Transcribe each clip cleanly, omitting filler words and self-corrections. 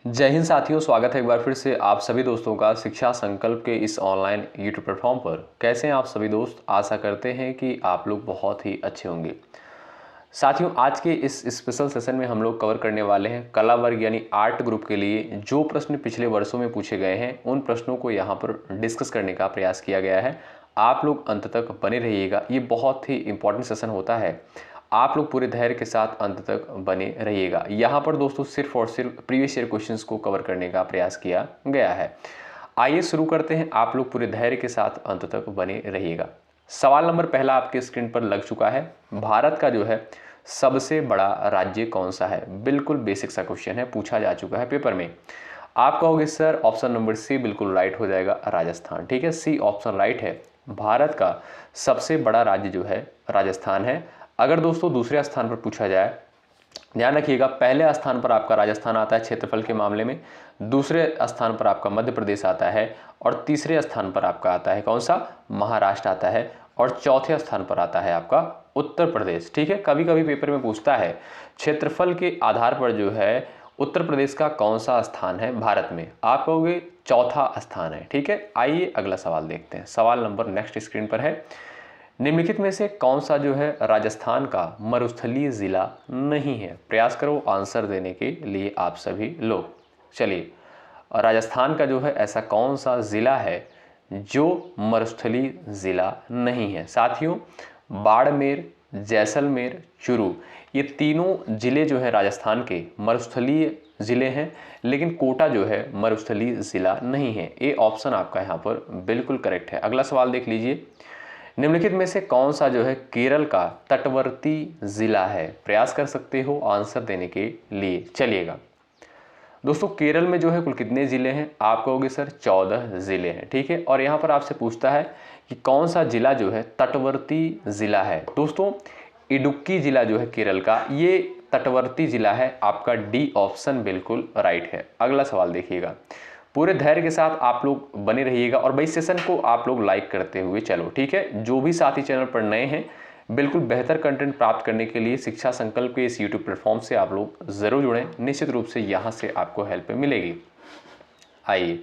जय हिंद साथियों, स्वागत है एक बार फिर से आप सभी दोस्तों का शिक्षा संकल्प के इस ऑनलाइन यूट्यूब प्लेटफॉर्म पर। कैसे हैं आप सभी दोस्त? आशा करते हैं कि आप लोग बहुत ही अच्छे होंगे। साथियों, आज के इस स्पेशल सेशन में हम लोग कवर करने वाले हैं कला वर्ग यानी आर्ट ग्रुप के लिए जो प्रश्न पिछले वर्षों में पूछे गए हैं, उन प्रश्नों को यहाँ पर डिस्कस करने का प्रयास किया गया है। आप लोग अंत तक बने रहिएगा, ये बहुत ही इंपॉर्टेंट सेशन होता है। आप लोग पूरे धैर्य के साथ अंत तक बने रहिएगा। यहाँ पर दोस्तों सिर्फ और सिर्फ प्रीवियस ईयर क्वेश्चंस को कवर करने का प्रयास किया गया है। आइए शुरू करते हैं। आप लोग पूरे धैर्य के साथ अंत तक बने रहिएगा। सवाल नंबर पहला आपके स्क्रीन पर लग चुका है। भारत का जो है सबसे बड़ा राज्य कौन सा है? बिल्कुल बेसिक सा क्वेश्चन है, पूछा जा चुका है पेपर में। आप कहोगे सर ऑप्शन नंबर सी बिल्कुल राइट हो जाएगा, राजस्थान। ठीक है, सी ऑप्शन राइट है। भारत का सबसे बड़ा राज्य जो है राजस्थान है। अगर दोस्तों दूसरे स्थान पर पूछा जाए, ध्यान रखिएगा, पहले स्थान पर आपका राजस्थान आता है क्षेत्रफल के मामले में, दूसरे स्थान पर आपका मध्य प्रदेश आता है और तीसरे स्थान पर आपका आता है कौन सा? महाराष्ट्र आता है और चौथे स्थान पर आता है आपका उत्तर प्रदेश। ठीक है, कभी कभी पेपर में पूछता है क्षेत्रफल के आधार पर जो है उत्तर प्रदेश का कौन सा स्थान है भारत में? आप कहोगे चौथा स्थान है। ठीक है, आइए अगला सवाल देखते हैं। सवाल नंबर नेक्स्ट स्क्रीन पर है। निम्नलिखित में से कौन सा जो है राजस्थान का मरुस्थलीय जिला नहीं है? प्रयास करो आंसर देने के लिए आप सभी लोग। चलिए, राजस्थान का जो है ऐसा कौन सा जिला है जो मरुस्थलीय जिला नहीं है? साथियों, बाड़मेर, जैसलमेर, चूरू, ये तीनों जिले जो है राजस्थान के मरुस्थलीय जिले हैं, लेकिन कोटा जो है मरुस्थलीय जिला नहीं है। ए ऑप्शन आपका यहाँ पर बिल्कुल करेक्ट है। अगला सवाल देख लीजिए। निम्नलिखित में से कौन सा जो है केरल का तटवर्ती जिला है? प्रयास कर सकते हो आंसर देने के लिए। चलिएगा दोस्तों, केरल में जो है कुल कितने जिले हैं? आप कहोगे सर 14 जिले हैं। ठीक है, और यहाँ पर आपसे पूछता है कि कौन सा जिला जो है तटवर्ती जिला है। दोस्तों, इडुक्की जिला जो है केरल का, ये तटवर्ती जिला है। आपका डी ऑप्शन बिल्कुल राइट है। अगला सवाल देखिएगा, पूरे धैर्य के साथ आप लोग बने रहिएगा और भाई सेशन को आप लोग लाइक करते हुए चलो। ठीक है, जो भी साथी चैनल पर नए हैं, बिल्कुल बेहतर कंटेंट प्राप्त करने के लिए शिक्षा संकल्प के इस यूट्यूब प्लेटफॉर्म से आप लोग जरूर जुड़ें। निश्चित रूप से यहाँ से आपको हेल्प मिलेगी। आइए,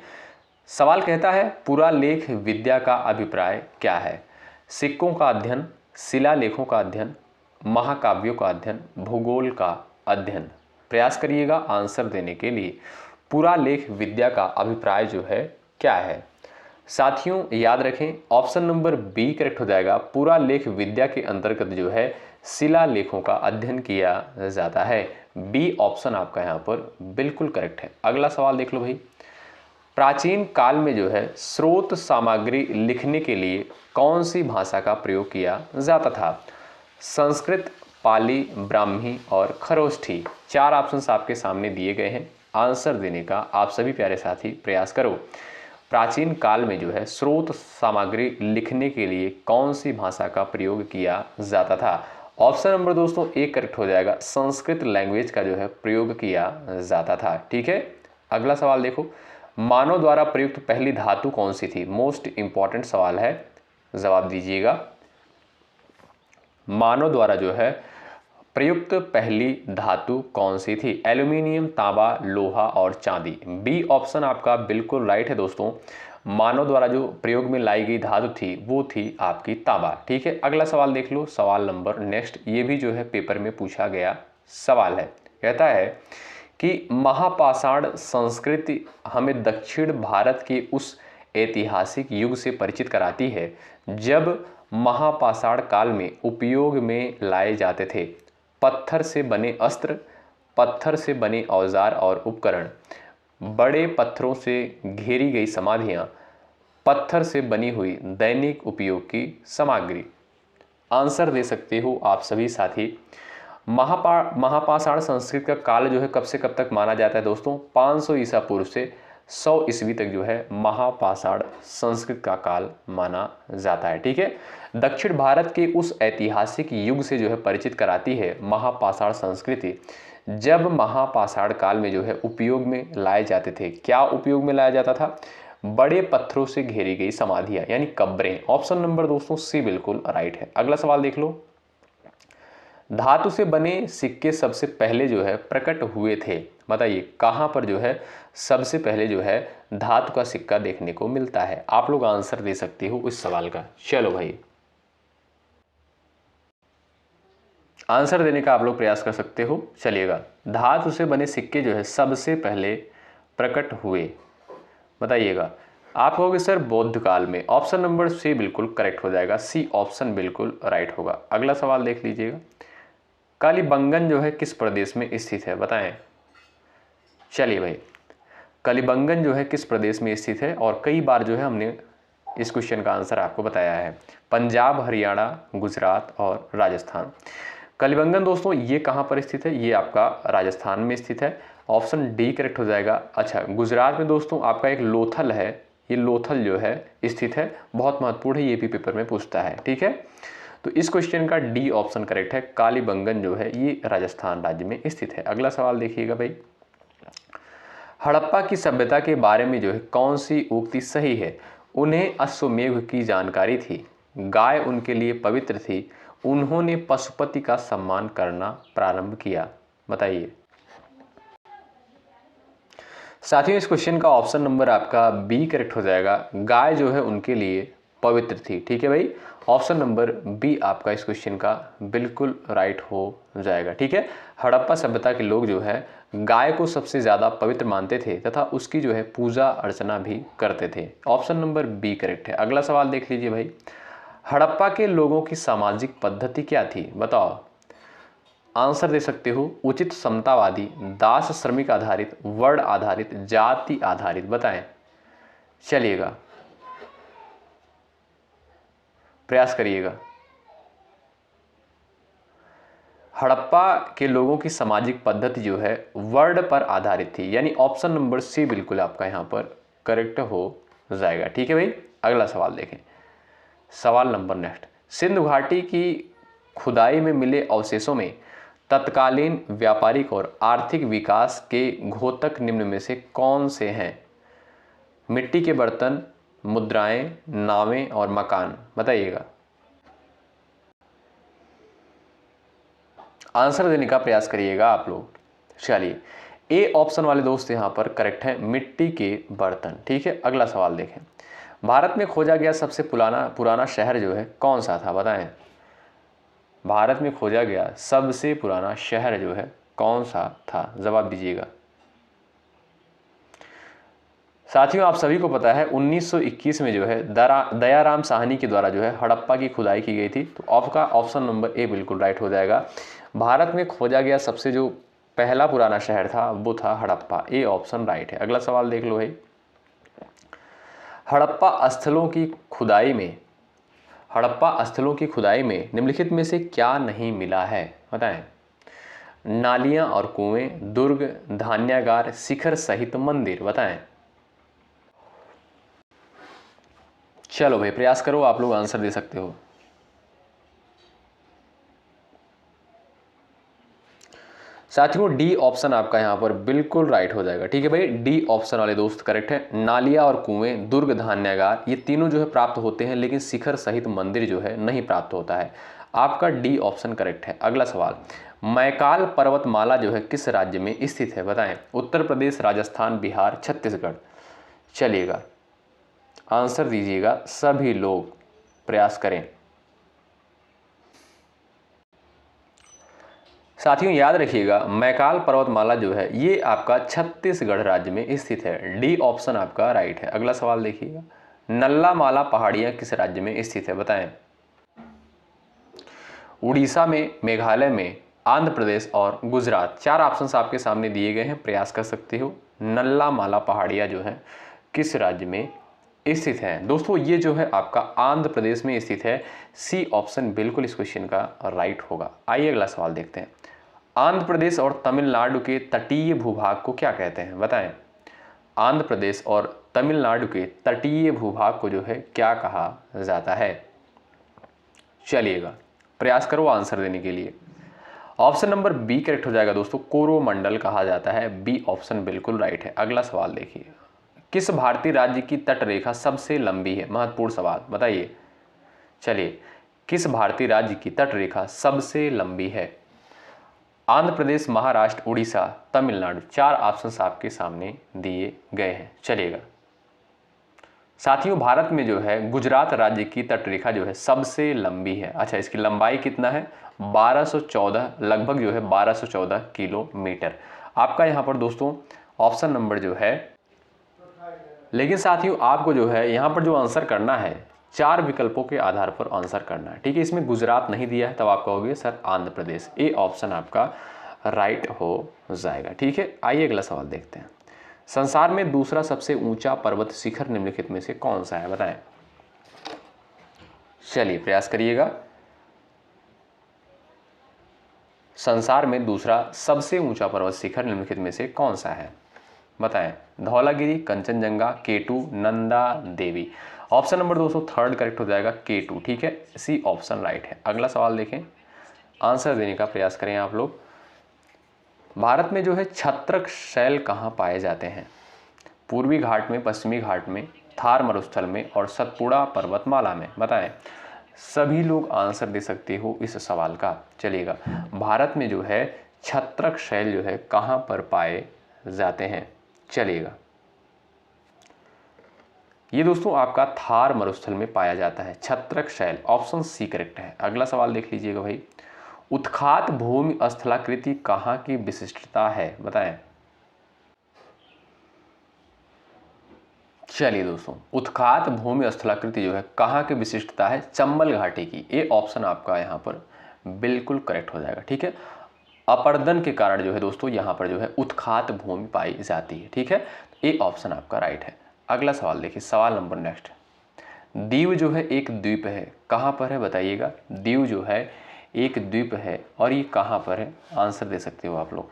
सवाल कहता है पुरा लेख विद्या का अभिप्राय क्या है? सिक्कों का अध्ययन, शिलालेखों का अध्ययन, महाकाव्यों का अध्ययन, भूगोल का अध्ययन। प्रयास करिएगा आंसर देने के लिए। पूरा लेख विद्या का अभिप्राय जो है क्या है? साथियों याद रखें, ऑप्शन नंबर बी करेक्ट हो जाएगा। पूरा लेख विद्या के अंतर्गत जो है शिलालेखों का अध्ययन किया जाता है। बी ऑप्शन आपका यहाँ पर बिल्कुल करेक्ट है। अगला सवाल देख लो भाई। प्राचीन काल में जो है स्रोत सामग्री लिखने के लिए कौन सी भाषा का प्रयोग किया जाता था? संस्कृत, पाली, ब्राह्मी और खरोष्ठी। चार ऑप्शंस आपके सामने दिए गए हैं। आंसर देने का आप सभी प्यारे साथी प्रयास करो। प्राचीन काल में जो है स्रोत सामग्री लिखने के लिए कौन सी भाषा का प्रयोग किया जाता था? ऑप्शन नंबर दोस्तों ए करेक्ट हो जाएगा। संस्कृत लैंग्वेज का जो है प्रयोग किया जाता था। ठीक है, अगला सवाल देखो। मानव द्वारा प्रयुक्त पहली धातु कौन सी थी? मोस्ट इंपॉर्टेंट सवाल है, जवाब दीजिएगा। मानव द्वारा जो है प्रयुक्त पहली धातु कौन सी थी? एल्यूमिनियम, तांबा, लोहा और चांदी। बी ऑप्शन आपका बिल्कुल राइट है दोस्तों। मानव द्वारा जो प्रयोग में लाई गई धातु थी वो थी आपकी तांबा। ठीक है, अगला सवाल देख लो। सवाल नंबर नेक्स्ट, ये भी जो है पेपर में पूछा गया सवाल है। कहता है कि महापाषाण संस्कृति हमें दक्षिण भारत के उस ऐतिहासिक युग से परिचित कराती है जब महापाषाण काल में उपयोग में लाए जाते थे पत्थर से बने अस्त्र, पत्थर से बने औजार और उपकरण, बड़े पत्थरों से घेरी गई समाधियां, पत्थर से बनी हुई दैनिक उपयोग की सामग्री। आंसर दे सकते हो आप सभी साथी। महापाषाण संस्कृति का काल जो है कब से कब तक माना जाता है दोस्तों? 500 ईसा पूर्व से 100 ईस्वी तक जो है महापाषाण संस्कृत का काल माना जाता है। ठीक है, दक्षिण भारत के उस ऐतिहासिक युग से जो है परिचित कराती है महापाषाण संस्कृति जब महापाषाण काल में जो है उपयोग में लाए जाते थे। क्या उपयोग में लाया जाता था? बड़े पत्थरों से घेरी गई समाधियां यानी कब्रें। ऑप्शन नंबर दोस्तों सी बिल्कुल राइट है। अगला सवाल देख लो। धातु से बने सिक्के सबसे पहले जो है प्रकट हुए थे, बताइए कहाँ पर जो है सबसे पहले जो है धातु का सिक्का देखने को मिलता है। आप लोग आंसर दे सकते हो इस सवाल का। चलो भाई, आंसर देने का आप लोग प्रयास कर सकते हो। चलिएगा, धातु से बने सिक्के जो है सबसे पहले प्रकट हुए, बताइएगा। आप कहोगे सर बौद्ध काल में, ऑप्शन नंबर सी बिल्कुल करेक्ट हो जाएगा, सी ऑप्शन बिल्कुल राइट होगा। अगला सवाल देख लीजिएगा, कालीबंगन जो है किस प्रदेश में स्थित है, बताएं। चलिए भाई, कालीबंगन जो है किस प्रदेश में स्थित है, और कई बार जो है हमने इस क्वेश्चन का आंसर आपको बताया है। पंजाब, हरियाणा, गुजरात और राजस्थान। कालीबंगन दोस्तों ये कहाँ पर स्थित है, ये आपका राजस्थान में स्थित है, ऑप्शन डी करेक्ट हो जाएगा। अच्छा, गुजरात में दोस्तों आपका एक लोथल है, ये लोथल जो है स्थित है, बहुत महत्वपूर्ण है, ये भी पेपर में पूछता है, ठीक है। तो इस क्वेश्चन का डी ऑप्शन करेक्ट है, कालीबंगन जो है ये राजस्थान राज्य में स्थित है। अगला सवाल देखिएगा भाई, हड़प्पा की सभ्यता के बारे में जो है कौन सी उक्ति सही है। उन्हें अश्वमेध की जानकारी थी, गाय उनके लिए पवित्र थी, उन्होंने पशुपति का सम्मान करना प्रारंभ किया, बताइए। साथियों इस क्वेश्चन का ऑप्शन नंबर आपका बी करेक्ट हो जाएगा, गाय जो है उनके लिए पवित्र थी, ठीक है भाई। ऑप्शन नंबर बी आपका इस क्वेश्चन का बिल्कुल राइट हो जाएगा, ठीक है। हड़प्पा सभ्यता के लोग जो है गाय को सबसे ज़्यादा पवित्र मानते थे तथा उसकी जो है पूजा अर्चना भी करते थे। ऑप्शन नंबर बी करेक्ट है। अगला सवाल देख लीजिए भाई, हड़प्पा के लोगों की सामाजिक पद्धति क्या थी, बताओ। आंसर दे सकते हो उचित समतावादी, दास श्रमिक आधारित, वर्ण आधारित, जाति आधारित, बताएं। चलिएगा, प्रयास करिएगा। हड़प्पा के लोगों की सामाजिक पद्धति जो है वर्ण पर आधारित थी, यानी ऑप्शन नंबर सी बिल्कुल आपका यहाँ पर करेक्ट हो जाएगा, ठीक है भाई। अगला सवाल देखें, सवाल नंबर नेक्स्ट, सिंधु घाटी की खुदाई में मिले अवशेषों में तत्कालीन व्यापारिक और आर्थिक विकास के घोतक निम्न में से कौन से हैं। मिट्टी के बर्तन, मुद्राएं, नावें और मकान, बताइएगा। आंसर देने का प्रयास करिएगा आप लोग। चलिए, ए ऑप्शन वाले दोस्त यहाँ पर करेक्ट है, मिट्टी के बर्तन, ठीक है। अगला सवाल देखें, भारत में खोजा गया सबसे पुराना शहर जो है कौन सा था, बताएं। भारत में खोजा गया सबसे पुराना शहर जो है कौन सा था, जवाब दीजिएगा। साथियों आप सभी को पता है 1921 में जो है दयाराम साहनी के द्वारा जो है हड़प्पा की खुदाई की गई थी, तो आपका ऑप्शन नंबर ए बिल्कुल राइट हो जाएगा। भारत में खोजा गया सबसे जो पहला पुराना शहर था वो था हड़प्पा, ए ऑप्शन राइट है। अगला सवाल देख लो भाई, हड़प्पा स्थलों की खुदाई में निम्नलिखित में से क्या नहीं मिला है, बताएं। नालियां और कुएं, दुर्ग, धान्यागार, शिखर सहित मंदिर, बताएं। चलो भाई प्रयास करो, आप लोग आंसर दे सकते हो। साथियों डी ऑप्शन आपका यहां पर बिल्कुल राइट हो जाएगा, ठीक है भाई। डी ऑप्शन वाले दोस्त करेक्ट है। नालियां और कुएं, दुर्ग, धान्यागार ये तीनों जो है प्राप्त होते हैं, लेकिन शिखर सहित मंदिर जो है नहीं प्राप्त होता है। आपका डी ऑप्शन करेक्ट है। अगला सवाल, मैकाल पर्वतमाला जो है किस राज्य में स्थित है, बताएं। उत्तर प्रदेश, राजस्थान, बिहार, छत्तीसगढ़। चलिएगा, आंसर दीजिएगा, सभी लोग प्रयास करें। साथियों याद रखिएगा, मैकाल पर्वतमाला जो है ये आपका छत्तीसगढ़ राज्य में स्थित है, डी ऑप्शन आपका राइट है। अगला सवाल देखिएगा, नल्ला माला पहाड़ियां किस राज्य में स्थित है, बताएं। उड़ीसा में, मेघालय में, आंध्र प्रदेश और गुजरात। चार ऑप्शंस आपके सामने दिए गए हैं, प्रयास कर सकते हो। नल्ला माला पहाड़ियां जो है किस राज्य में स्थित है। दोस्तों ये जो है आपका आंध्र प्रदेश में स्थित है, सी ऑप्शन बिल्कुल इस क्वेश्चन का राइट होगा। आइए अगला सवाल देखते हैं, आंध्र प्रदेश और तमिलनाडु के तटीय भूभाग को क्या कहते हैं, बताएं। आंध्र प्रदेश और तमिलनाडु के तटीय भूभाग को जो है क्या कहा जाता है। चलिएगा, प्रयास करो आंसर देने के लिए। ऑप्शन नंबर बी करेक्ट हो जाएगा दोस्तों, कोरोमंडल कहा जाता है, बी ऑप्शन बिल्कुल राइट है। अगला सवाल देखिए, किस भारतीय राज्य की तट रेखा सबसे लंबी है, महत्वपूर्ण सवाल, बताइए। चलिए, किस भारतीय राज्य की तटरेखा सबसे लंबी है? आंध्र प्रदेश, महाराष्ट्र, उड़ीसा, तमिलनाडु। 4 ऑप्शंस आपके सामने दिए गए हैं। चलिएगा साथियों, भारत में जो है गुजरात राज्य की तटरेखा जो है सबसे लंबी है। अच्छा, इसकी लंबाई कितना है? 1214, लगभग जो है 1214 किलोमीटर। आपका यहाँ पर दोस्तों ऑप्शन नंबर जो है, लेकिन साथियों आपको जो है यहाँ पर जो आंसर करना है 4 विकल्पों के आधार पर आंसर करना है। ठीक है, इसमें गुजरात नहीं दिया है, तब आप कहोगे sir Andhra Pradesh. A option आपका राइट हो जाएगा। ठीक है, आइए अगला सवाल देखते हैं। संसार में दूसरा सबसे ऊंचा पर्वत शिखर निम्नलिखित में से कौन सा है? बताएं। चलिए प्रयास करिएगा। संसार में दूसरा सबसे ऊंचा पर्वत शिखर निम्नलिखित में से कौन सा है? बताएं। धौलागिरी, कंचनजंगा, केटू, नंदा देवी। ऑप्शन नंबर दोस्तों थर्ड करेक्ट हो जाएगा, केटू। ठीक है, सी ऑप्शन राइट है। अगला सवाल देखें, आंसर देने का प्रयास करें आप लोग। भारत में जो है छत्रक शैल कहाँ पाए जाते हैं? पूर्वी घाट में, पश्चिमी घाट में, थार मरुस्थल में और सतपुड़ा पर्वतमाला में। बताएं। सभी लोग आंसर दे सकते हो इस सवाल का। चलिएगा, भारत में जो है छत्रक शैल जो है कहाँ पर पाए जाते हैं? चलिएगा, ये दोस्तों आपका थार मरुस्थल में पाया जाता है छत्रक शैल। ऑप्शन सी करेक्ट है। अगला सवाल देख लीजिएगा भाई, उत्खात भूमि स्थलाकृति कहाँ की विशिष्टता है? बताएं। चलिए दोस्तों, उत्खात भूमि स्थलाकृति जो है कहाँ की विशिष्टता है? चंबल घाटी की। ए ऑप्शन आपका यहाँ पर बिल्कुल करेक्ट हो जाएगा। ठीक है, अपरदन के कारण जो है दोस्तों यहाँ पर जो है उत्खात भूमि पाई जाती है। ठीक है, ए ऑप्शन आपका राइट है। अगला सवाल देखिए, सवाल नंबर नेक्स्ट। दीव जो है एक द्वीप है, कहाँ पर है बताइएगा? दीव जो है एक द्वीप है और ये कहाँ पर है? आंसर दे सकते हो आप लोग।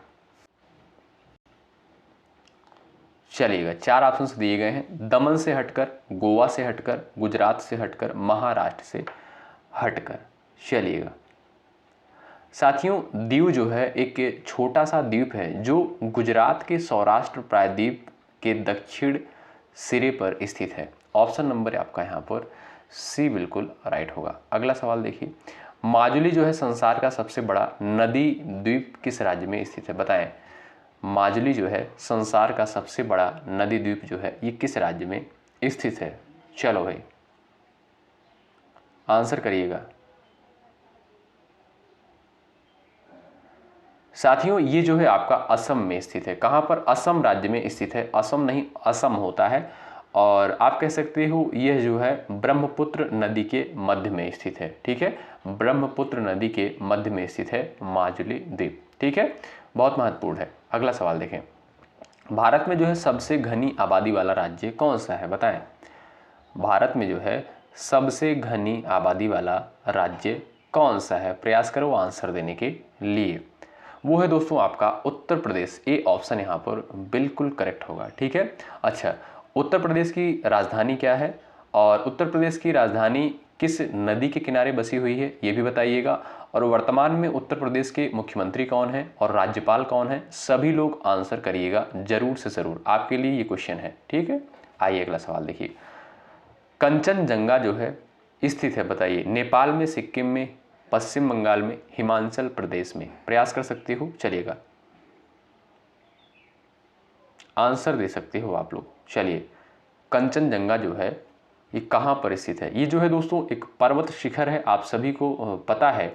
चलिएगा, 4 ऑप्शंस दिए गए हैं। दमन से हटकर, गोवा से हटकर, गुजरात से हटकर, महाराष्ट्र से हटकर। चलिएगा साथियों, दीव जो है एक छोटा सा द्वीप है जो गुजरात के सौराष्ट्र प्रायद्वीप के दक्षिण सिरे पर स्थित है। ऑप्शन नंबर आपका यहाँ पर सी बिल्कुल राइट होगा। अगला सवाल देखिए, माजुली जो है संसार का सबसे बड़ा नदी द्वीप किस राज्य में स्थित है? बताएं। माजुली जो है संसार का सबसे बड़ा नदी द्वीप जो है ये किस राज्य में स्थित है? चलो भाई आंसर करिएगा। साथियों, ये जो है आपका असम में स्थित है। कहाँ पर? असम राज्य में स्थित है। असम नहीं, असम होता है। और आप कह सकते हो यह जो है ब्रह्मपुत्र नदी के मध्य में स्थित है। ठीक है, ब्रह्मपुत्र नदी के मध्य में स्थित है माजुली द्वीप। ठीक है, बहुत महत्वपूर्ण है। अगला सवाल देखें, भारत में जो है सबसे घनी आबादी वाला राज्य कौन सा है? बताएं। भारत में जो है सबसे घनी आबादी वाला राज्य कौन सा है? प्रयास करो आंसर देने के लिए। वो है दोस्तों आपका उत्तर प्रदेश। ए ऑप्शन यहाँ पर बिल्कुल करेक्ट होगा। ठीक है, अच्छा, उत्तर प्रदेश की राजधानी क्या है और उत्तर प्रदेश की राजधानी किस नदी के किनारे बसी हुई है ये भी बताइएगा। और वर्तमान में उत्तर प्रदेश के मुख्यमंत्री कौन है और राज्यपाल कौन है? सभी लोग आंसर करिएगा जरूर से जरूर, आपके लिए ये क्वेश्चन है। ठीक है, आइए अगला सवाल देखिए, कंचनजंगा जो है स्थित है बताइए। नेपाल में, सिक्किम में, पश्चिम बंगाल में, हिमाचल प्रदेश में। प्रयास कर सकते हो। चलिएगा आंसर दे सकते हो आप लोग। चलिए, कंचनजंगा जो है ये कहाँ पर स्थित है? ये जो है दोस्तों एक पर्वत शिखर है, आप सभी को पता है।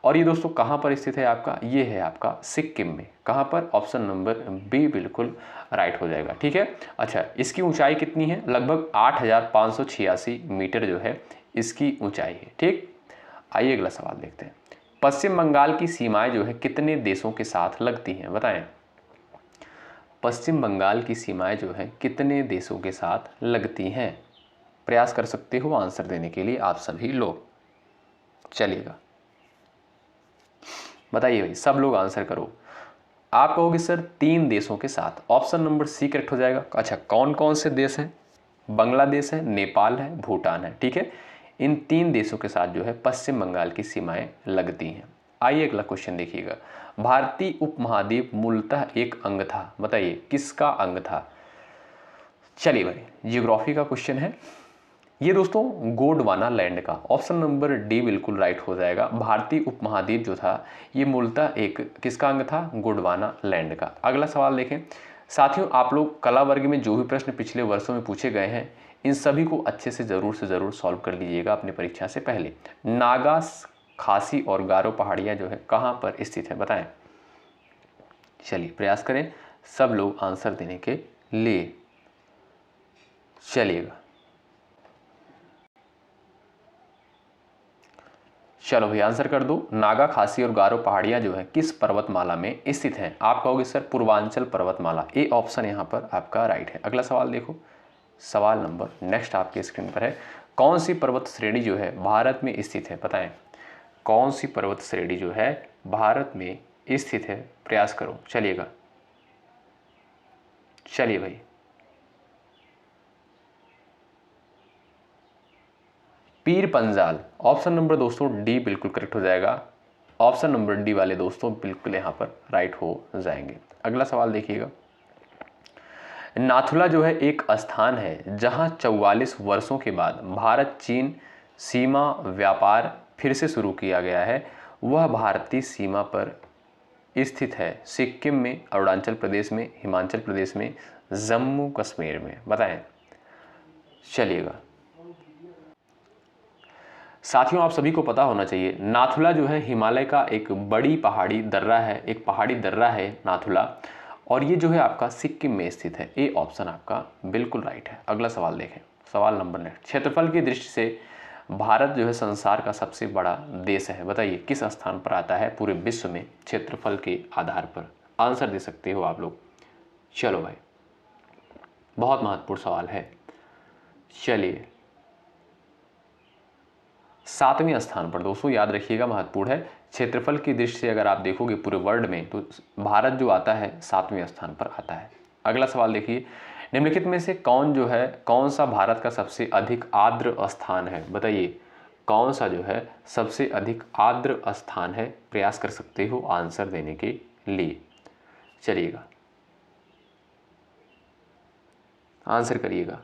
और ये दोस्तों कहाँ पर स्थित है आपका? ये है आपका सिक्किम में। कहाँ पर? ऑप्शन नंबर बी बिल्कुल राइट हो जाएगा। ठीक है, अच्छा, इसकी ऊंचाई कितनी है? लगभग 8,586 मीटर जो है इसकी ऊंचाई है। ठीक, आइए अगला सवाल देखते हैं। पश्चिम बंगाल की सीमाएं जो है कितने देशों के साथ लगती हैं? बताएं। पश्चिम बंगाल की सीमाएं जो है कितने देशों के साथ लगती हैं? प्रयास कर सकते हो आंसर देने के लिए आप सभी लोग। चलिएगा बताइए भाई, सब लोग आंसर करो। आप कहोगे सर 3 देशों के साथ। ऑप्शन नंबर सी करेक्ट हो जाएगा। अच्छा, कौन कौन से देश हैं? बांग्लादेश है, नेपाल है, भूटान है। ठीक है, इन 3 देशों के साथ जो है पश्चिम बंगाल की सीमाएं लगती हैं। आइए अगला क्वेश्चन देखिएगा, भारतीय उपमहाद्वीप मूलतः एक अंग था। बताइए किसका अंग था? चलिए भाई, जियोग्राफी का क्वेश्चन है। ये दोस्तों गोंडवाना लैंड का, ऑप्शन नंबर डी बिल्कुल राइट हो जाएगा। भारतीय उपमहाद्वीप जो था ये मूलतः एक किसका अंग था, गोंडवाना लैंड का। अगला सवाल देखें साथियों, आप लोग कला वर्ग में जो भी प्रश्न पिछले वर्षों में पूछे गए हैं इन सभी को अच्छे से ज़रूर सॉल्व कर लीजिएगा अपनी परीक्षा से पहले। नागा, खासी और गारो पहाड़ियाँ जो है कहाँ पर स्थित है बताएं। चलिए प्रयास करें सब लोग आंसर देने के लिए। चलिएगा, चलो भाई आंसर कर दो। नागा, खासी और गारो पहाड़ियाँ जो है किस पर्वतमाला में स्थित हैं? आप कहोगे सर पूर्वांचल पर्वतमाला, ए ऑप्शन यहाँ पर आपका राइट है। अगला सवाल देखो, सवाल नंबर नेक्स्ट आपके स्क्रीन पर है। कौन सी पर्वत श्रेणी जो है भारत में स्थित है बताएं। कौन सी पर्वत श्रेणी जो है भारत में स्थित है, प्रयास करो। चलिएगा, चलिए भाई, पीर पंजाल, ऑप्शन नंबर दोस्तों डी बिल्कुल करेक्ट हो जाएगा। ऑप्शन नंबर डी वाले दोस्तों बिल्कुल यहाँ पर राइट हो जाएंगे। अगला सवाल देखिएगा, नाथुला जो है एक स्थान है जहां 44 वर्षों के बाद भारत चीन सीमा व्यापार फिर से शुरू किया गया है। वह भारतीय सीमा पर स्थित है, सिक्किम में, अरुणाचल प्रदेश में, हिमाचल प्रदेश में, जम्मू कश्मीर में, बताएं। चलिएगा साथियों, आप सभी को पता होना चाहिए नाथुला जो है हिमालय का एक बड़ी पहाड़ी दर्रा है, एक पहाड़ी दर्रा है नाथुला, और ये जो है आपका सिक्किम में स्थित है। ए ऑप्शन आपका बिल्कुल राइट है। अगला सवाल देखें, सवाल नंबर नेक्स्ट, क्षेत्रफल की दृष्टि से भारत जो है संसार का सबसे बड़ा देश है, बताइए किस स्थान पर आता है पूरे विश्व में क्षेत्रफल के आधार पर? आंसर दे सकते हो आप लोग। चलो भाई, बहुत महत्वपूर्ण सवाल है। चलिए, 7वें स्थान पर दोस्तों, याद रखिएगा महत्वपूर्ण है। क्षेत्रफल की दृष्टि से अगर आप देखोगे पूरे वर्ल्ड में तो भारत जो आता है 7वें स्थान पर आता है। अगला सवाल देखिए, निम्नलिखित में से कौन जो है, कौन सा भारत का सबसे अधिक आर्द्र स्थान है, बताइए कौन सा जो है सबसे अधिक आर्द्र स्थान है? प्रयास कर सकते हो आंसर देने के लिए। चलिएगा, आंसर करिएगा।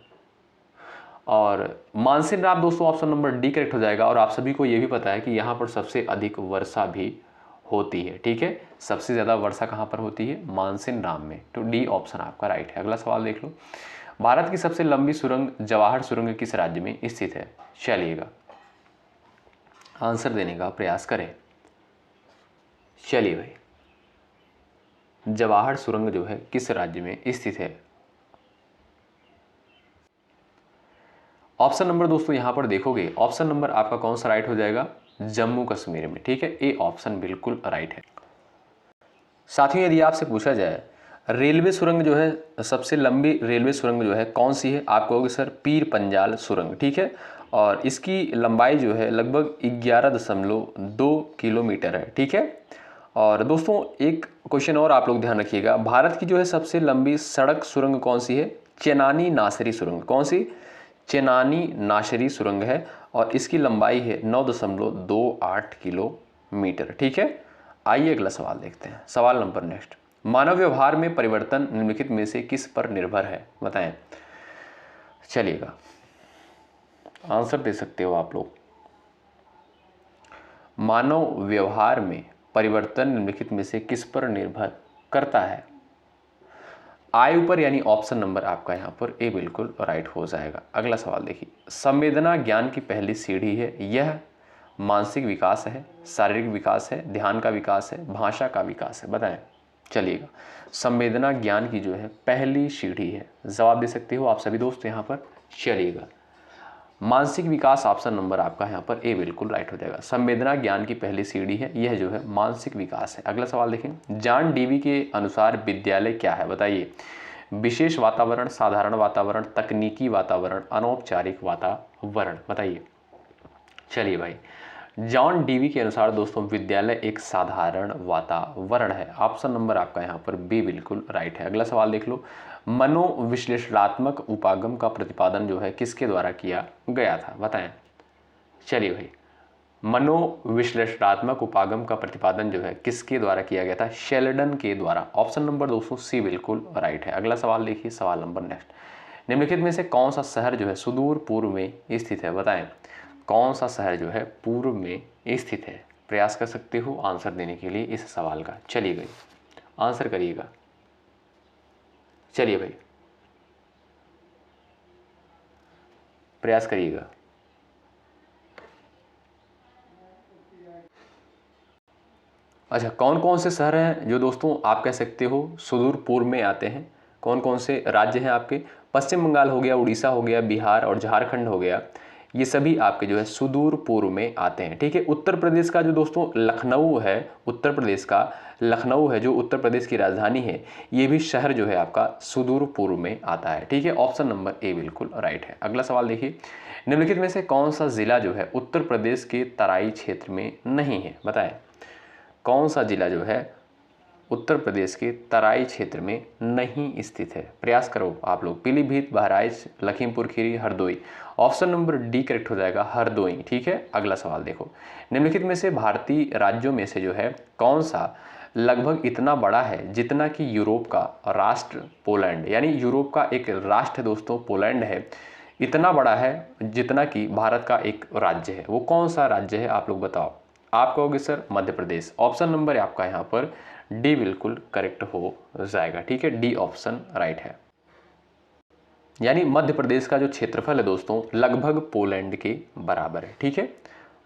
और मानसिन राम दोस्तों ऑप्शन नंबर डी करेक्ट हो जाएगा। और आप सभी को ये भी पता है कि यहाँ पर सबसे अधिक वर्षा भी होती है, ठीक है। सबसे ज़्यादा वर्षा कहाँ पर होती है? मानसिन राम में। तो डी ऑप्शन आपका राइट है। अगला सवाल देख लो, भारत की सबसे लंबी सुरंग जवाहर सुरंग किस राज्य में स्थित है? चलिएगा, आंसर देने का प्रयास करें। चलिए भाई, जवाहर सुरंग जो है किस राज्य में स्थित है? ऑप्शन नंबर दोस्तों यहाँ पर देखोगे, ऑप्शन नंबर आपका कौन सा राइट हो जाएगा? जम्मू कश्मीर में, ठीक है। ए ऑप्शन बिल्कुल राइट है। साथियों, यदि आपसे पूछा जाए रेलवे सुरंग जो है सबसे लंबी रेलवे सुरंग जो है कौन सी है, आप कहोगे सर पीर पंजाल सुरंग, ठीक है। और इसकी लंबाई जो है लगभग 11.2 किलोमीटर है, ठीक है। और दोस्तों एक क्वेश्चन और आप लोग ध्यान रखिएगा, भारत की जो है सबसे लंबी सड़क सुरंग कौन सी है? चेनानी नासरी सुरंग। कौन सी? चेनानी नाशरी सुरंग है और इसकी लंबाई है 9.28 किलोमीटर, ठीक है। आइए अगला सवाल देखते हैं, सवाल नंबर नेक्स्ट, मानव व्यवहार में परिवर्तन निम्नलिखित में से किस पर निर्भर है, बताएं। चलिएगा, आंसर दे सकते हो आप लोग। मानव व्यवहार में परिवर्तन निम्नलिखित में से किस पर निर्भर करता है? आयु पर, यानी ऑप्शन नंबर आपका यहाँ पर ए बिल्कुल राइट हो जाएगा। अगला सवाल देखिए, संवेदना ज्ञान की पहली सीढ़ी है, यह मानसिक विकास है, शारीरिक विकास है, ध्यान का विकास है, भाषा का विकास है, बताएं। चलिएगा, संवेदना ज्ञान की जो है पहली सीढ़ी है, जवाब दे सकते हो आप सभी दोस्त यहाँ पर। चलिएगा, मानसिक विकास ऑप्शन नंबर आपका यहाँ पर ए बिल्कुल राइट हो जाएगा। संवेदना ज्ञान की पहली सीढ़ी है, यह जो है मानसिक विकास है। अगला सवाल देखें, जॉन डीवी के अनुसार विद्यालय क्या है, बताइए। विशेष वातावरण, साधारण वातावरण, तकनीकी वातावरण, अनौपचारिक वातावरण, बताइए। चलिए भाई, जॉन डीवी के अनुसार दोस्तों विद्यालय एक साधारण वातावरण है। ऑप्शन नंबर आपका यहाँ पर बी बिल्कुल राइट है। अगला सवाल देख लो, मनोविश्लेषणात्मक उपागम का प्रतिपादन जो है किसके द्वारा किया गया था, बताएं। चलिए भाई, मनोविश्लेषणात्मक उपागम का प्रतिपादन जो है किसके द्वारा किया गया था? शेल्डन के द्वारा। ऑप्शन नंबर दोस्तों सी बिल्कुल राइट है। अगला सवाल देखिए, सवाल नंबर नेक्स्ट, निम्नलिखित में से कौन सा शहर जो है सुदूर पूर्व में स्थित है, बताएं कौन सा शहर जो है पूर्व में स्थित है। प्रयास कर सकते हो आंसर देने के लिए इस सवाल का। चलिए भाई आंसर करिएगा, चलिए भाई प्रयास करिएगा। अच्छा, कौन कौन से शहर हैं जो दोस्तों आप कह सकते हो सुदूर पूर्व में आते हैं, कौन कौन से राज्य हैं आपके। पश्चिम बंगाल हो गया, उड़ीसा हो गया, बिहार और झारखंड हो गया, ये सभी आपके जो है सुदूर पूर्व में आते हैं। ठीक है, उत्तर प्रदेश का जो दोस्तों लखनऊ है, उत्तर प्रदेश का लखनऊ है जो उत्तर प्रदेश की राजधानी है, ये भी शहर जो है आपका सुदूर पूर्व में आता है। ठीक है, ऑप्शन नंबर ए बिल्कुल राइट है। अगला सवाल देखिए, निम्नलिखित में से कौन सा जिला जो है उत्तर प्रदेश के तराई क्षेत्र में नहीं है, बताएं कौन सा जिला जो है उत्तर प्रदेश के तराई क्षेत्र में नहीं स्थित है। प्रयास करो आप लोग, Pilibhit, Bahraich, Lakhimpur Kheri, Hardoi. Option number D correct हो जाएगा, हरदोई। ठीक है, अगला सवाल देखो, निम्नलिखित में से भारतीय राज्यों में से जो है कौन सा लगभग इतना बड़ा है जितना कि यूरोप का राष्ट्र पोलैंड, यानी यूरोप का एक राष्ट्र दोस्तों पोलैंड है, इतना बड़ा है जितना कि भारत का एक राज्य है। वो कौन सा राज्य है आप लोग बताओ। आप कहोगे sir Madhya Pradesh. Option number आपका यहाँ पर डी बिल्कुल करेक्ट हो जाएगा। ठीक है, डी ऑप्शन राइट है, यानी मध्य प्रदेश का जो क्षेत्रफल है दोस्तों लगभग पोलैंड के बराबर है। ठीक है,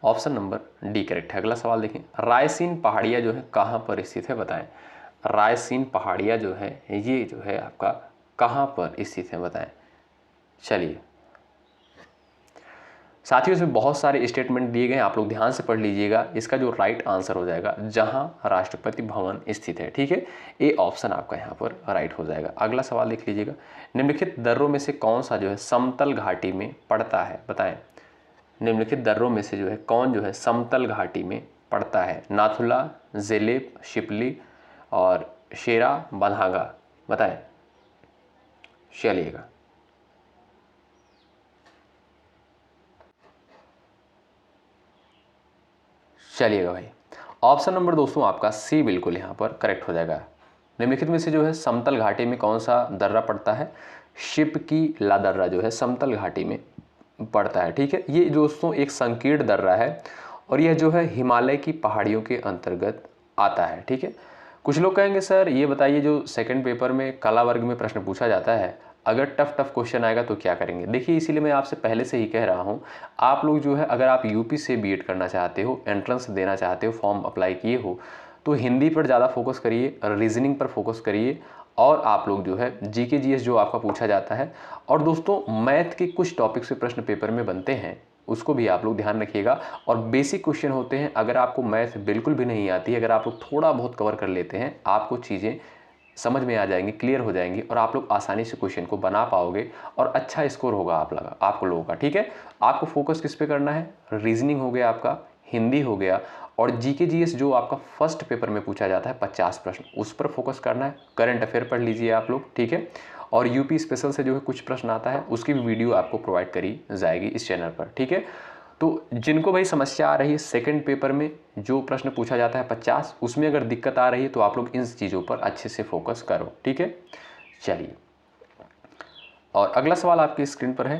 ऑप्शन नंबर डी करेक्ट है। अगला सवाल देखें, रायसीन पहाड़ियाँ जो है कहाँ पर स्थित है, बताएं रायसीन पहाड़ियाँ जो है ये जो है आपका कहाँ पर स्थित है, बताएं। चलिए साथियों, इसमें बहुत सारे स्टेटमेंट दिए गए हैं, आप लोग ध्यान से पढ़ लीजिएगा। इसका जो राइट आंसर हो जाएगा जहां राष्ट्रपति भवन स्थित है। ठीक है, ए ऑप्शन आपका यहां पर राइट हो जाएगा। अगला सवाल देख लीजिएगा, निम्नलिखित दर्रों में से कौन सा जो है समतल घाटी में पड़ता है, बताएं निम्नलिखित दर्रों में से जो है कौन जो है समतल घाटी में पड़ता है। नाथुला, जेलेब, शिपली और शेरा बंधागा, बताएं। चलिएगा चलिएगा भाई, ऑप्शन नंबर दोस्तों आपका सी बिल्कुल यहाँ पर करेक्ट हो जाएगा। निम्नलिखित में से जो है समतल घाटी में कौन सा दर्रा पड़ता है, शिपकीला दर्रा जो है समतल घाटी में पड़ता है। ठीक है, ये दोस्तों एक संकीर्ण दर्रा है और यह जो है हिमालय की पहाड़ियों के अंतर्गत आता है। ठीक है, कुछ लोग कहेंगे सर ये बताइए जो सेकंड पेपर में कला वर्ग में प्रश्न पूछा जाता है, अगर टफ क्वेश्चन आएगा तो क्या करेंगे। देखिए इसीलिए मैं आपसे पहले से ही कह रहा हूँ, आप लोग जो है अगर आप यूपी से बीएड करना चाहते हो, एंट्रेंस देना चाहते हो, फॉर्म अप्लाई किए हो, तो हिंदी पर ज़्यादा फोकस करिए, रीजनिंग पर फोकस करिए और आप लोग जो है जीके जीएस जो आपका पूछा जाता है, और दोस्तों मैथ के कुछ टॉपिक से प्रश्न पेपर में बनते हैं उसको भी आप लोग ध्यान रखिएगा। और बेसिक क्वेश्चन होते हैं, अगर आपको मैथ बिल्कुल भी नहीं आती, अगर आप लोग थोड़ा बहुत कवर कर लेते हैं, आपको चीज़ें समझ में आ जाएंगी, क्लियर हो जाएंगी और आप लोग आसानी से क्वेश्चन को बना पाओगे और अच्छा स्कोर होगा आप लोगों का। ठीक है, आपको फोकस किस पे करना है, रीजनिंग हो गया आपका, हिंदी हो गया और जीके जीएस जो आपका फर्स्ट पेपर में पूछा जाता है 50 प्रश्न, उस पर फोकस करना है। करंट अफेयर पढ़ लीजिए आप लोग। ठीक है, और यूपी स्पेशल से जो है कुछ प्रश्न आता है उसकी भी वीडियो आपको प्रोवाइड करी जाएगी इस चैनल पर। ठीक है, तो जिनको भाई समस्या आ रही है सेकंड पेपर में जो प्रश्न पूछा जाता है 50, उसमें अगर दिक्कत आ रही है तो आप लोग इन चीज़ों पर अच्छे से फोकस करो। ठीक है, चलिए, और अगला सवाल आपकी स्क्रीन पर है,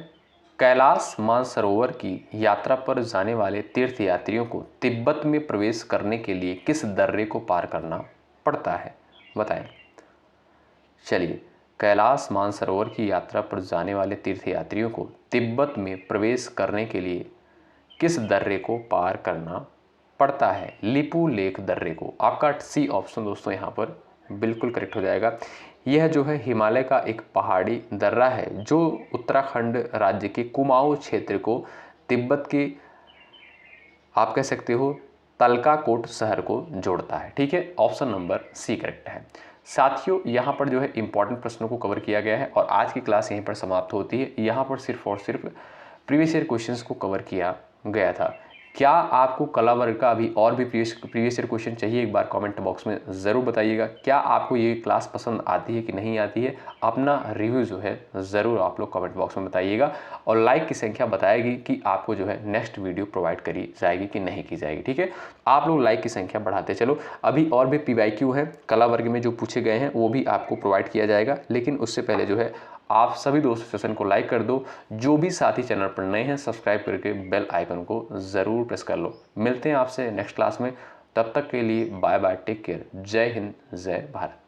कैलाश मानसरोवर की यात्रा पर जाने वाले तीर्थयात्रियों को तिब्बत में प्रवेश करने के लिए किस दर्रे को पार करना पड़ता है, बताएं। चलिए, कैलाश मानसरोवर की यात्रा पर जाने वाले तीर्थयात्रियों को तिब्बत में प्रवेश करने के लिए किस दर्रे को पार करना पड़ता है, लिपू लेक दर्रे को। आपका सी ऑप्शन दोस्तों यहाँ पर बिल्कुल करेक्ट हो जाएगा। यह जो है हिमालय का एक पहाड़ी दर्रा है जो उत्तराखंड राज्य के कुमाऊं क्षेत्र को तिब्बत के आप कह सकते हो तलकाकोट शहर को जोड़ता है। ठीक है, ऑप्शन नंबर सी करेक्ट है। साथियों यहाँ पर जो है इंपॉर्टेंट प्रश्नों को कवर किया गया है और आज की क्लास यहीं पर समाप्त होती है। यहाँ पर सिर्फ और सिर्फ प्रीवियस ईयर क्वेश्चंस को कवर किया गया था। क्या आपको कला वर्ग का अभी और भी प्रीवियस ईयर क्वेश्चन चाहिए, एक बार कमेंट बॉक्स में ज़रूर बताइएगा। क्या आपको ये क्लास पसंद आती है कि नहीं आती है, अपना रिव्यू जो है ज़रूर आप लोग कमेंट बॉक्स में बताइएगा और लाइक की संख्या बताएगी कि आपको जो है नेक्स्ट वीडियो प्रोवाइड करी जाएगी कि नहीं की जाएगी। ठीक है, आप लोग लाइक की संख्या बढ़ाते चलो। अभी और भी PYQ है कला वर्ग में जो पूछे गए हैं वो भी आपको प्रोवाइड किया जाएगा, लेकिन उससे पहले जो है आप सभी दोस्त सेशन को लाइक कर दो। जो भी साथी चैनल पर नए हैं सब्सक्राइब करके बेल आइकन को ज़रूर प्रेस कर लो। मिलते हैं आपसे नेक्स्ट क्लास में, तब तक के लिए बाय बाय, टेक केयर, जय हिंद, जय भारत।